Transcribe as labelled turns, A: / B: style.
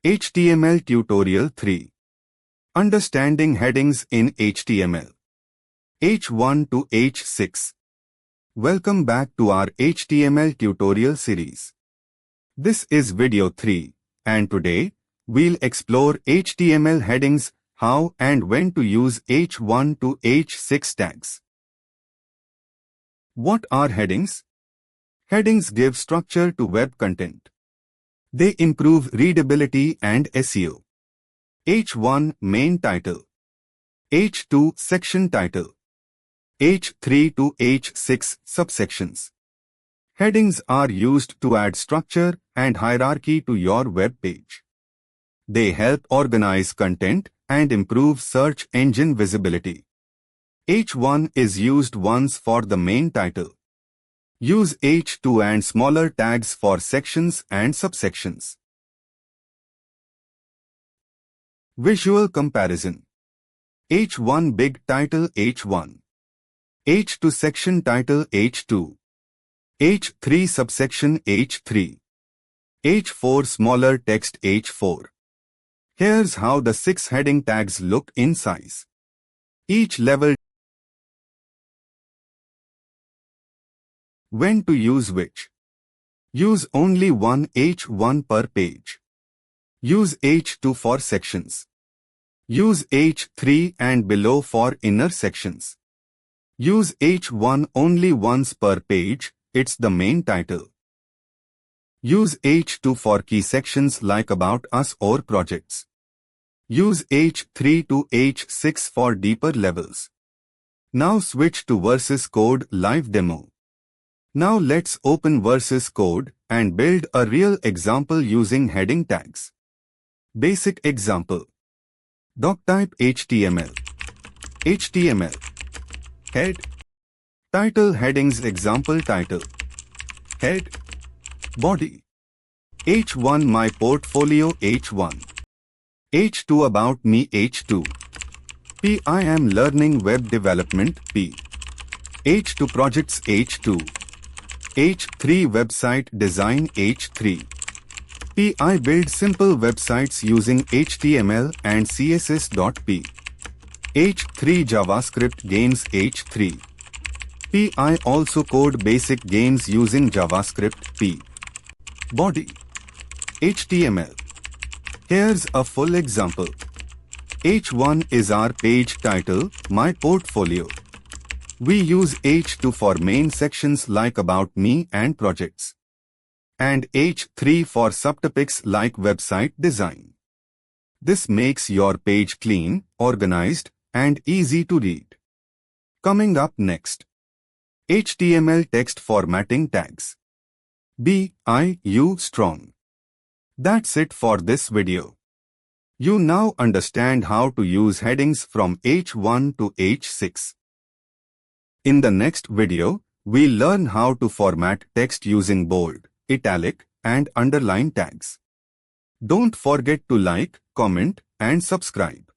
A: HTML Tutorial 3. Understanding Headings in HTML. H1 to H6. Welcome back to our HTML tutorial series. This is video 3, and today, we'll explore HTML headings, how and when to use H1 to H6 tags. What are headings? Headings give structure to web content. They improve readability and SEO. H1 Main Title. H2 Section Title. H3 to H6 Subsections. Headings are used to add structure and hierarchy to your web page. They help organize content and improve search engine visibility. H1 is used once for the main title. Use H2 and smaller tags for sections and subsections. Visual comparison. H1 Big Title H1. H2 Section Title H2. H3 Subsection H3. H4 Smaller Text H4. Here's how the 6 heading tags look in size. Each level. When to use which? Use only one H1 per page. Use H2 for sections. Use H3 and below for inner sections. Use H1 only once per page, it's the main title. Use H2 for key sections like About Us or Projects. Use H3 to H6 for deeper levels. Now switch to VS Code live demo. Now let's open VS Code and build a real example using heading tags. Basic example. Doctype HTML. HTML. Head. Title headings example title. Head. Body. H1 My Portfolio H1. H2 About Me H2. P I am learning web development P. H2 Projects H2. H3 Website Design H3. P I build simple websites using HTML and CSS.P. H3 JavaScript Games H3. P I also code basic games using JavaScript P. Body. HTML. Here's a full example. H1 is our page title, My Portfolio. We use H2 for main sections like About Me and Projects. And H3 for subtopics like Website Design. This makes your page clean, organized, and easy to read. Coming up next. HTML text formatting tags. BIU strong. That's it for this video. You now understand how to use headings from H1 to H6. In the next video, we'll learn how to format text using bold, italic, and underline tags. Don't forget to like, comment, and subscribe.